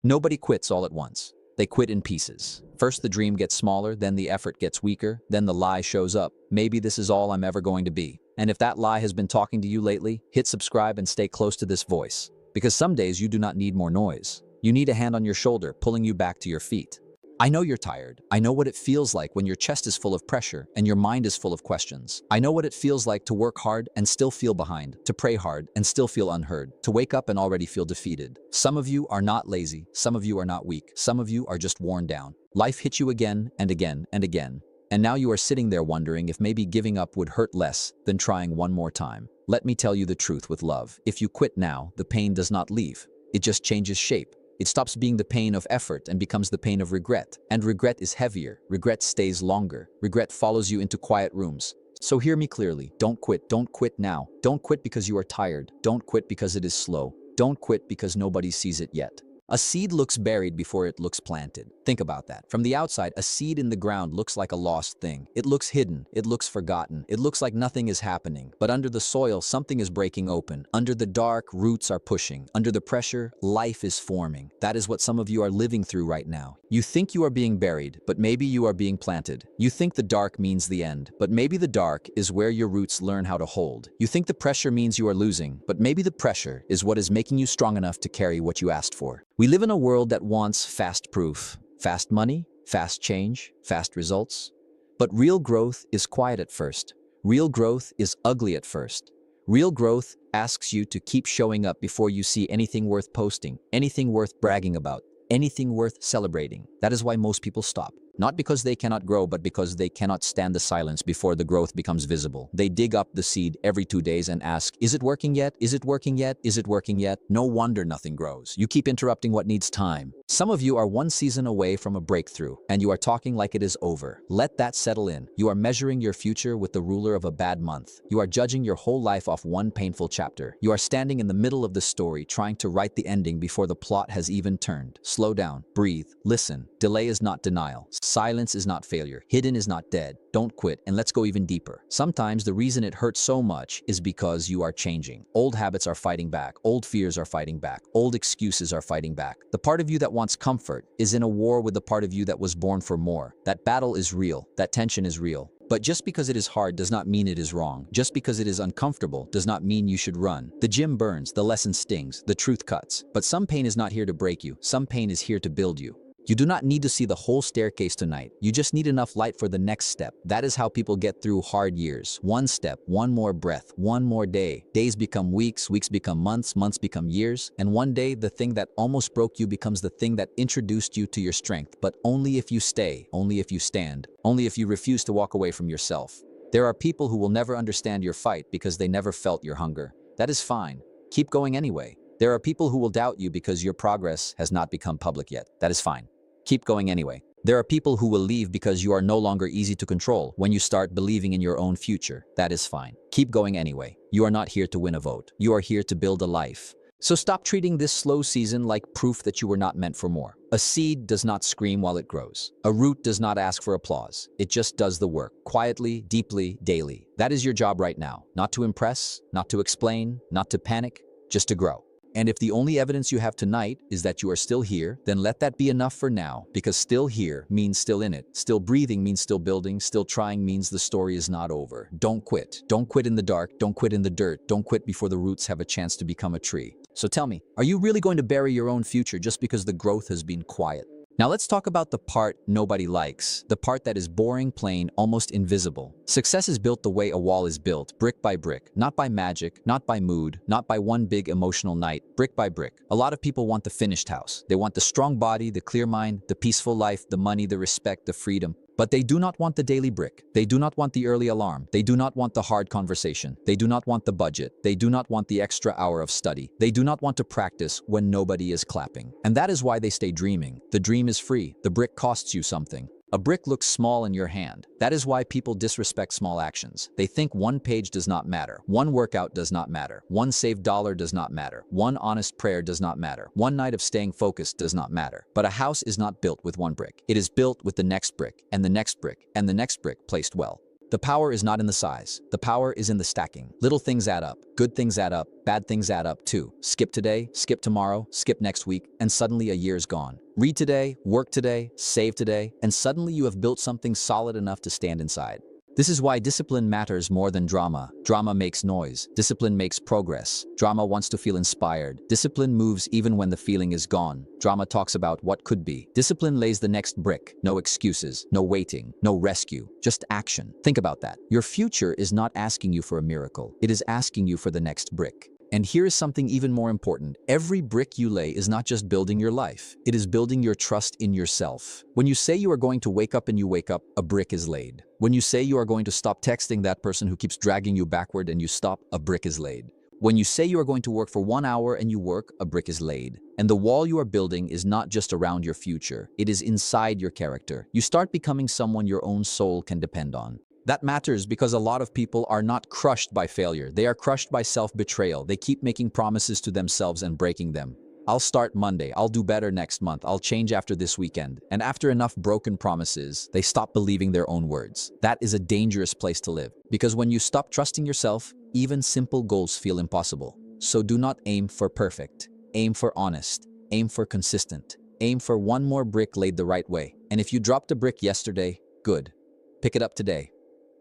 Nobody quits all at once. They quit in pieces. First the dream gets smaller, then the effort gets weaker, then the lie shows up. Maybe this is all I'm ever going to be. And if that lie has been talking to you lately, hit subscribe and stay close to this voice. Because some days you do not need more noise. You need a hand on your shoulder pulling you back to your feet. I know you're tired. I know what it feels like when your chest is full of pressure and your mind is full of questions. I know what it feels like to work hard and still feel behind, to pray hard and still feel unheard, to wake up and already feel defeated. Some of you are not lazy. Some of you are not weak. Some of you are just worn down. Life hit you again and again and again. And now you are sitting there wondering if maybe giving up would hurt less than trying one more time. Let me tell you the truth with love. If you quit now, the pain does not leave. It just changes shape. It stops being the pain of effort and becomes the pain of regret. And regret is heavier. Regret stays longer. Regret follows you into quiet rooms. So hear me clearly. Don't quit. Don't quit now. Don't quit because you are tired. Don't quit because it is slow. Don't quit because nobody sees it yet. A seed looks buried before it looks planted. Think about that. From the outside, a seed in the ground looks like a lost thing. It looks hidden. It looks forgotten. It looks like nothing is happening. But under the soil, something is breaking open. Under the dark, roots are pushing. Under the pressure, life is forming. That is what some of you are living through right now. You think you are being buried, but maybe you are being planted. You think the dark means the end, but maybe the dark is where your roots learn how to hold. You think the pressure means you are losing, but maybe the pressure is what is making you strong enough to carry what you asked for. We live in a world that wants fast proof, fast money, fast change, fast results. But real growth is quiet at first. Real growth is ugly at first. Real growth asks you to keep showing up before you see anything worth posting, anything worth bragging about, anything worth celebrating. That is why most people stop. Not because they cannot grow, but because they cannot stand the silence before the growth becomes visible. They dig up the seed every 2 days and ask, is it working yet? Is it working yet? Is it working yet? No wonder nothing grows. You keep interrupting what needs time. Some of you are one season away from a breakthrough, and you are talking like it is over. Let that settle in. You are measuring your future with the ruler of a bad month. You are judging your whole life off one painful chapter. You are standing in the middle of the story, trying to write the ending before the plot has even turned. Slow down, breathe, listen. Delay is not denial. Silence is not failure. Hidden is not dead. Don't quit, and let's go even deeper. Sometimes the reason it hurts so much is because you are changing. Old habits are fighting back. Old fears are fighting back. Old excuses are fighting back. The part of you that wants comfort is in a war with the part of you that was born for more. That battle is real. That tension is real. But just because it is hard does not mean it is wrong. Just because it is uncomfortable does not mean you should run. The gym burns, the lesson stings, the truth cuts. But some pain is not here to break you. Some pain is here to build you. You do not need to see the whole staircase tonight. You just need enough light for the next step. That is how people get through hard years. One step, one more breath, one more day. Days become weeks, weeks become months, months become years. And one day, the thing that almost broke you becomes the thing that introduced you to your strength. But only if you stay, only if you stand, only if you refuse to walk away from yourself. There are people who will never understand your fight because they never felt your hunger. That is fine. Keep going anyway. There are people who will doubt you because your progress has not become public yet. That is fine. Keep going anyway. There are people who will leave because you are no longer easy to control when you start believing in your own future. That is fine. Keep going anyway. You are not here to win a vote. You are here to build a life. So stop treating this slow season like proof that you were not meant for more. A seed does not scream while it grows. A root does not ask for applause. It just does the work, quietly, deeply, daily. That is your job right now. Not to impress, not to explain, not to panic, just to grow. And if the only evidence you have tonight is that you are still here, then let that be enough for now, because still here means still in it. Still breathing means still building. Still trying means the story is not over. Don't quit. Don't quit in the dark. Don't quit in the dirt. Don't quit before the roots have a chance to become a tree. So tell me, are you really going to bury your own future just because the growth has been quiet? Now let's talk about the part nobody likes, the part that is boring, plain, almost invisible. Success is built the way a wall is built, brick by brick, not by magic, not by mood, not by one big emotional night, brick by brick. A lot of people want the finished house. They want the strong body, the clear mind, the peaceful life, the money, the respect, the freedom. But they do not want the daily brick. They do not want the early alarm. They do not want the hard conversation. They do not want the budget. They do not want the extra hour of study. They do not want to practice when nobody is clapping. And that is why they stay dreaming. The dream is free. The brick costs you something. A brick looks small in your hand. That is why people disrespect small actions. They think one page does not matter. One workout does not matter. One saved dollar does not matter. One honest prayer does not matter. One night of staying focused does not matter. But a house is not built with one brick. It is built with the next brick, and the next brick, and the next brick placed well. The power is not in the size. The power is in the stacking. Little things add up. Good things add up. Bad things add up too. Skip today, skip tomorrow, skip next week, and suddenly a year's gone. Read today, work today, save today, and suddenly you have built something solid enough to stand inside. This is why discipline matters more than drama. Drama makes noise. Discipline makes progress. Drama wants to feel inspired. Discipline moves even when the feeling is gone. Drama talks about what could be. Discipline lays the next brick. No excuses, no waiting, no rescue, just action. Think about that. Your future is not asking you for a miracle. It is asking you for the next brick. And here is something even more important. Every brick you lay is not just building your life. It is building your trust in yourself. When you say you are going to wake up and you wake up, a brick is laid. When you say you are going to stop texting that person who keeps dragging you backward and you stop, a brick is laid. When you say you are going to work for 1 hour and you work, a brick is laid. And the wall you are building is not just around your future. It is inside your character. You start becoming someone your own soul can depend on. That matters because a lot of people are not crushed by failure. They are crushed by self-betrayal. They keep making promises to themselves and breaking them. I'll start Monday. I'll do better next month. I'll change after this weekend. And after enough broken promises, they stop believing their own words. That is a dangerous place to live because when you stop trusting yourself, even simple goals feel impossible. So do not aim for perfect. Aim for honest. Aim for consistent. Aim for one more brick laid the right way. And if you dropped a brick yesterday, good. Pick it up today.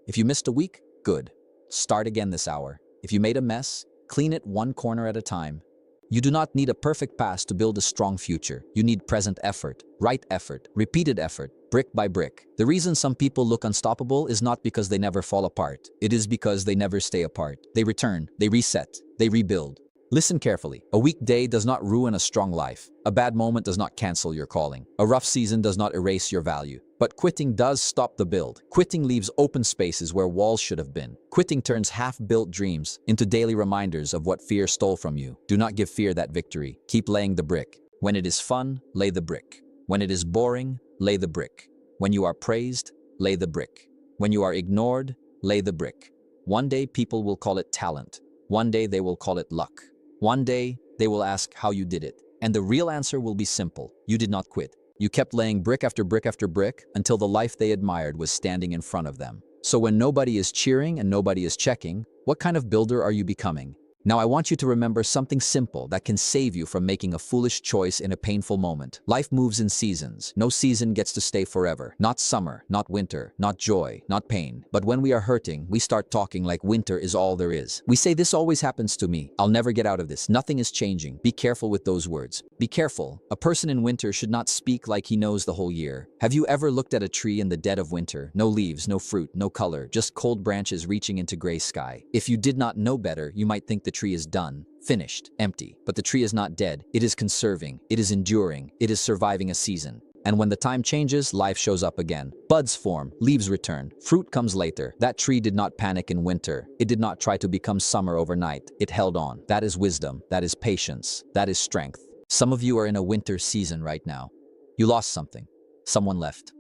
If you missed a week, good. Start again this hour. If you made a mess, clean it one corner at a time. You do not need a perfect past to build a strong future. You need present effort, right effort, repeated effort, brick by brick. The reason some people look unstoppable is not because they never fall apart. It is because they never stay apart. They return, they reset, they rebuild. Listen carefully. A weak day does not ruin a strong life. A bad moment does not cancel your calling. A rough season does not erase your value. But quitting does stop the build. Quitting leaves open spaces where walls should have been. Quitting turns half-built dreams into daily reminders of what fear stole from you. Do not give fear that victory. Keep laying the brick. When it is fun, lay the brick. When it is boring, lay the brick. When you are praised, lay the brick. When you are ignored, lay the brick. One day people will call it talent. One day they will call it luck. One day they will ask how you did it. And the real answer will be simple. You did not quit. You kept laying brick after brick after brick until the life they admired was standing in front of them. So when nobody is cheering and nobody is checking, what kind of builder are you becoming? Now I want you to remember something simple that can save you from making a foolish choice in a painful moment. Life moves in seasons. No season gets to stay forever. Not summer, not winter, not joy, not pain. But when we are hurting, we start talking like winter is all there is. We say this always happens to me. I'll never get out of this. Nothing is changing. Be careful with those words. Be careful. A person in winter should not speak like he knows the whole year. Have you ever looked at a tree in the dead of winter? No leaves, no fruit, no color, just cold branches reaching into gray sky. If you did not know better, you might think the tree is done, finished, empty. But the tree is not dead. It is conserving. It is enduring. It is surviving a season. And when the time changes, life shows up again. Buds form, leaves return, fruit comes later. That tree did not panic in winter. It did not try to become summer overnight. It held on. That is wisdom. That is patience. That is strength. Some of you are in a winter season right now. You lost something. Someone left.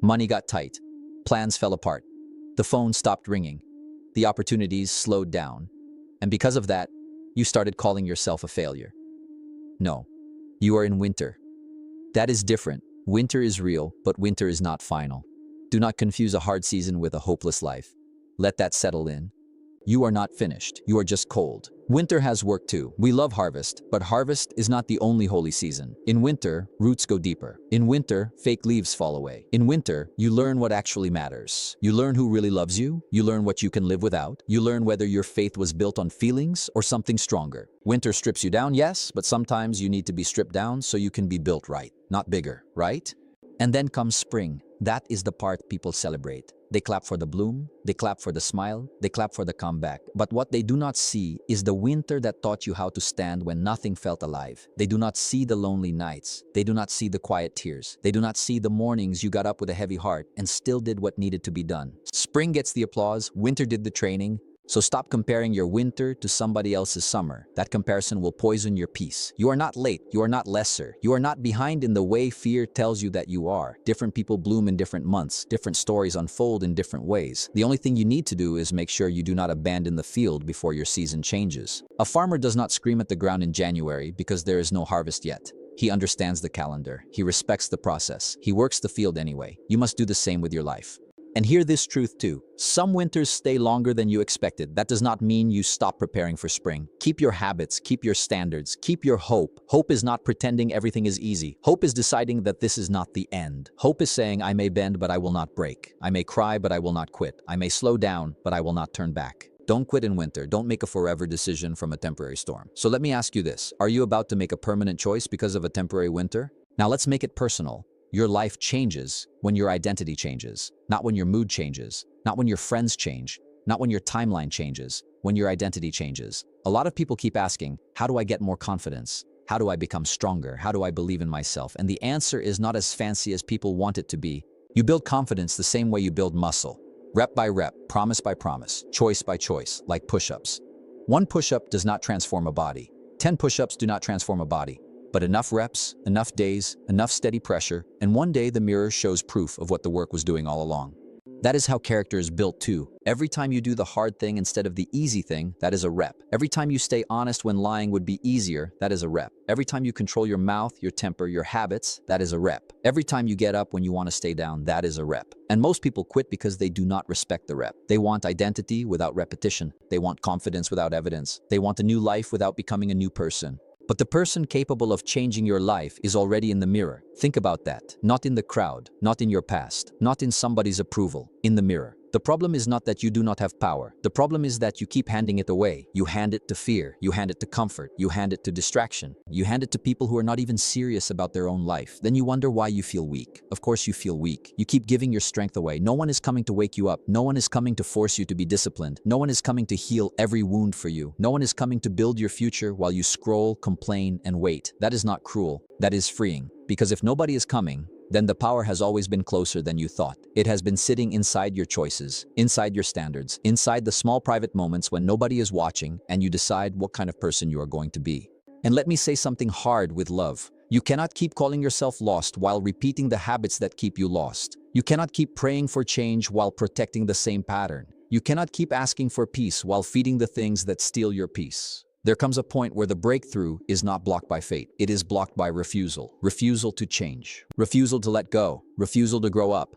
Money got tight. Plans fell apart. The phone stopped ringing. The opportunities slowed down. And because of that, you started calling yourself a failure. No, you are in winter. That is different. Winter is real, but winter is not final. Do not confuse a hard season with a hopeless life. Let that settle in. You are not finished. You are just cold. Winter has work too. We love harvest, but harvest is not the only holy season. In winter, roots go deeper. In winter, fake leaves fall away. In winter, you learn what actually matters. You learn who really loves you. You learn what you can live without. You learn whether your faith was built on feelings or something stronger. Winter strips you down, yes, but sometimes you need to be stripped down so you can be built right, not bigger, right? And then comes spring. That is the part people celebrate. They clap for the bloom, they clap for the smile, they clap for the comeback. But what they do not see is the winter that taught you how to stand when nothing felt alive. They do not see the lonely nights. They do not see the quiet tears. They do not see the mornings you got up with a heavy heart and still did what needed to be done. Spring gets the applause, winter did the training. So stop comparing your winter to somebody else's summer. That comparison will poison your peace. You are not late. You are not lesser. You are not behind in the way fear tells you that you are. Different people bloom in different months. Different stories unfold in different ways. The only thing you need to do is make sure you do not abandon the field before your season changes. A farmer does not scream at the ground in January because there is no harvest yet. He understands the calendar. He respects the process. He works the field anyway. You must do the same with your life. And hear this truth too. Some winters stay longer than you expected. That does not mean you stop preparing for spring. Keep your habits, keep your standards, keep your hope. Hope is not pretending everything is easy. Hope is deciding that this is not the end. Hope is saying, I may bend, but I will not break. I may cry, but I will not quit. I may slow down, but I will not turn back. Don't quit in winter. Don't make a forever decision from a temporary storm. So let me ask you this. Are you about to make a permanent choice because of a temporary winter? Now let's make it personal. Your life changes when your identity changes, not when your mood changes, not when your friends change, not when your timeline changes, when your identity changes. A lot of people keep asking, how do I get more confidence? How do I become stronger? How do I believe in myself? And the answer is not as fancy as people want it to be. You build confidence the same way you build muscle. Rep by rep, promise by promise, choice by choice, like push-ups. One push-up does not transform a body. 10 push-ups do not transform a body. But enough reps, enough days, enough steady pressure, and one day the mirror shows proof of what the work was doing all along. That is how character is built too. Every time you do the hard thing instead of the easy thing, that is a rep. Every time you stay honest when lying would be easier, that is a rep. Every time you control your mouth, your temper, your habits, that is a rep. Every time you get up when you want to stay down, that is a rep. And most people quit because they do not respect the rep. They want identity without repetition. They want confidence without evidence. They want a new life without becoming a new person. But the person capable of changing your life is already in the mirror. Think about that. Not in the crowd, not in your past, not in somebody's approval, in the mirror. The problem is not that you do not have power. The problem is that you keep handing it away. You hand it to fear. You hand it to comfort. You hand it to distraction. You hand it to people who are not even serious about their own life. Then you wonder why you feel weak. Of course you feel weak. You keep giving your strength away. No one is coming to wake you up. No one is coming to force you to be disciplined. No one is coming to heal every wound for you. No one is coming to build your future while you scroll, complain, and wait. That is not cruel. That is freeing. Because if nobody is coming, then the power has always been closer than you thought. It has been sitting inside your choices, inside your standards, inside the small private moments when nobody is watching and you decide what kind of person you are going to be. And let me say something hard with love. You cannot keep calling yourself lost while repeating the habits that keep you lost. You cannot keep praying for change while protecting the same pattern. You cannot keep asking for peace while feeding the things that steal your peace. There comes a point where the breakthrough is not blocked by fate. It is blocked by refusal. Refusal to change. Refusal to let go. Refusal to grow up.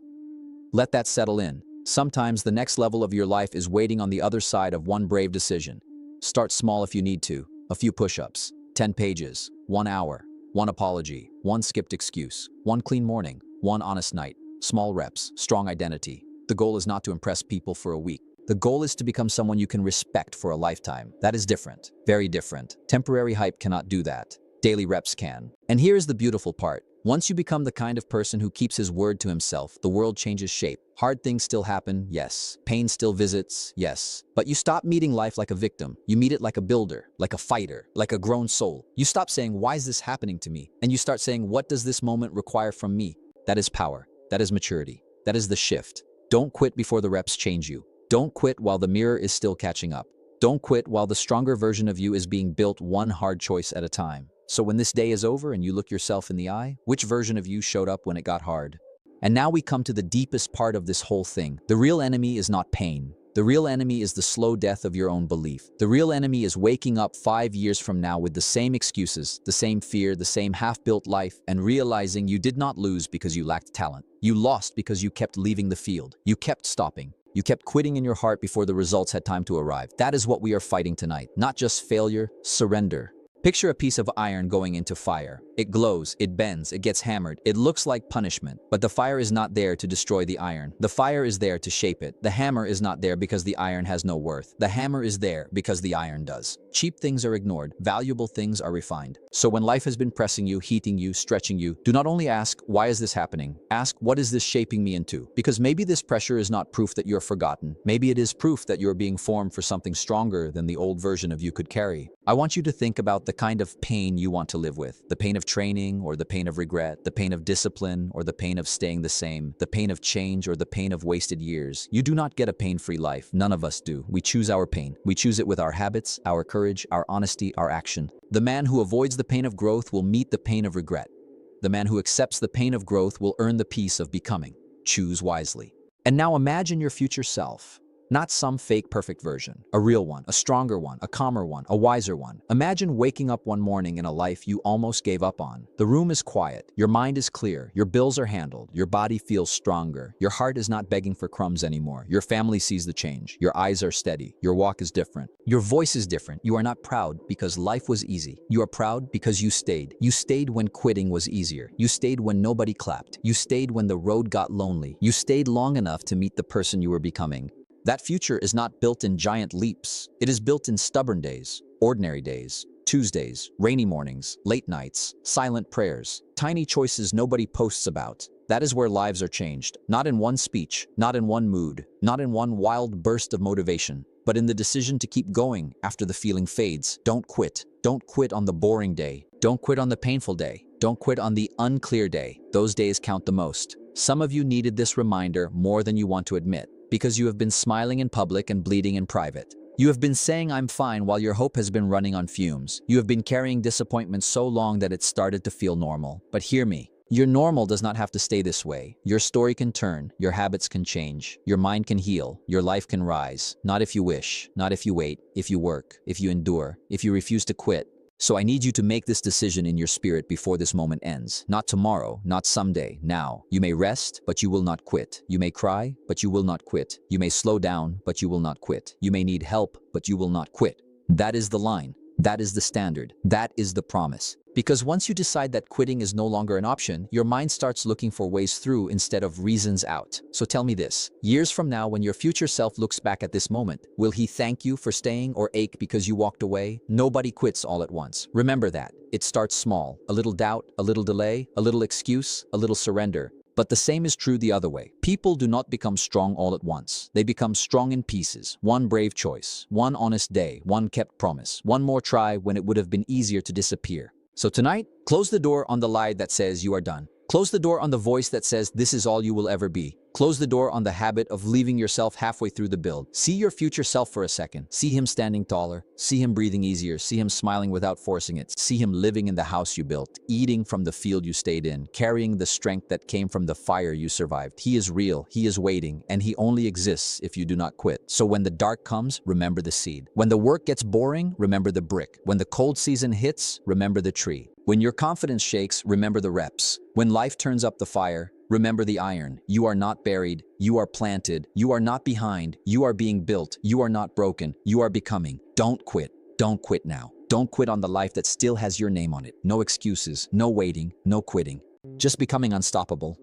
Let that settle in. Sometimes the next level of your life is waiting on the other side of one brave decision. Start small if you need to. A few push-ups, 10 pages, 1 hour, one apology, one skipped excuse, one clean morning, one honest night. Small reps, strong identity. The goal is not to impress people for a week. The goal is to become someone you can respect for a lifetime. That is different, very different. Temporary hype cannot do that. Daily reps can. And here is the beautiful part. Once you become the kind of person who keeps his word to himself, the world changes shape. Hard things still happen, yes. Pain still visits, yes. But you stop meeting life like a victim. You meet it like a builder, like a fighter, like a grown soul. You stop saying, why is this happening to me? And you start saying, what does this moment require from me? That is power. That is maturity. That is the shift. Don't quit before the reps change you. Don't quit while the mirror is still catching up. Don't quit while the stronger version of you is being built one hard choice at a time. So when this day is over and you look yourself in the eye, which version of you showed up when it got hard? And now we come to the deepest part of this whole thing. The real enemy is not pain. The real enemy is the slow death of your own belief. The real enemy is waking up 5 years from now with the same excuses, the same fear, the same half-built life, and realizing you did not lose because you lacked talent. You lost because you kept leaving the field. You kept stopping. You kept quitting in your heart before the results had time to arrive. That is what we are fighting tonight. Not just failure, surrender. Picture a piece of iron going into fire. It glows, it bends, it gets hammered. It looks like punishment, but the fire is not there to destroy the iron. The fire is there to shape it. The hammer is not there because the iron has no worth. The hammer is there because the iron does. Cheap things are ignored. Valuable things are refined. So when life has been pressing you, heating you, stretching you, do not only ask, why is this happening? Ask, what is this shaping me into? Because maybe this pressure is not proof that you're forgotten. Maybe it is proof that you're being formed for something stronger than the old version of you could carry. I want you to think about the kind of pain you want to live with. The pain of training or the pain of regret, the pain of discipline or the pain of staying the same, the pain of change or the pain of wasted years. You do not get a pain-free life. None of us do. We choose our pain. We choose it with our habits, our courage, our honesty, our action. The man who avoids the pain of growth will meet the pain of regret. The man who accepts the pain of growth will earn the peace of becoming. Choose wisely. And now imagine your future self. Not some fake perfect version. A real one, a stronger one, a calmer one, a wiser one. Imagine waking up one morning in a life you almost gave up on. The room is quiet, your mind is clear, your bills are handled, your body feels stronger, your heart is not begging for crumbs anymore, your family sees the change, your eyes are steady, your walk is different. Your voice is different. You are not proud because life was easy. You are proud because you stayed. You stayed when quitting was easier. You stayed when nobody clapped. You stayed when the road got lonely. You stayed long enough to meet the person you were becoming. That future is not built in giant leaps. It is built in stubborn days, ordinary days, Tuesdays, rainy mornings, late nights, silent prayers, tiny choices nobody posts about. That is where lives are changed. Not in one speech, not in one mood, not in one wild burst of motivation, but in the decision to keep going after the feeling fades. Don't quit. Don't quit on the boring day. Don't quit on the painful day. Don't quit on the unclear day. Those days count the most. Some of you needed this reminder more than you want to admit, because you have been smiling in public and bleeding in private. You have been saying I'm fine while your hope has been running on fumes. You have been carrying disappointment so long that it started to feel normal. But hear me. Your normal does not have to stay this way. Your story can turn, your habits can change, your mind can heal, your life can rise. Not if you wish, not if you wait, if you work, if you endure, if you refuse to quit. So I need you to make this decision in your spirit before this moment ends. Not tomorrow, not someday, now. You may rest, but you will not quit. You may cry, but you will not quit. You may slow down, but you will not quit. You may need help, but you will not quit. That is the line. That is the standard. That is the promise. Because once you decide that quitting is no longer an option, your mind starts looking for ways through instead of reasons out. So tell me this, years from now when your future self looks back at this moment, will he thank you for staying or ache because you walked away? Nobody quits all at once. Remember that. It starts small. A little doubt, a little delay, a little excuse, a little surrender. But the same is true the other way. People do not become strong all at once. They become strong in pieces. One brave choice, one honest day, one kept promise, one more try when it would have been easier to disappear. So tonight, close the door on the lie that says you are done. Close the door on the voice that says this is all you will ever be. Close the door on the habit of leaving yourself halfway through the build. See your future self for a second. See him standing taller. See him breathing easier. See him smiling without forcing it. See him living in the house you built, eating from the field you stayed in, carrying the strength that came from the fire you survived. He is real. He is waiting, and he only exists if you do not quit. So when the dark comes, remember the seed. When the work gets boring, remember the brick. When the cold season hits, remember the tree. When your confidence shakes, remember the reps. When life turns up the fire, remember the iron. You are not buried. You are planted. You are not behind. You are being built. You are not broken. You are becoming. Don't quit. Don't quit now. Don't quit on the life that still has your name on it. No excuses, no waiting, no quitting. Just becoming unstoppable.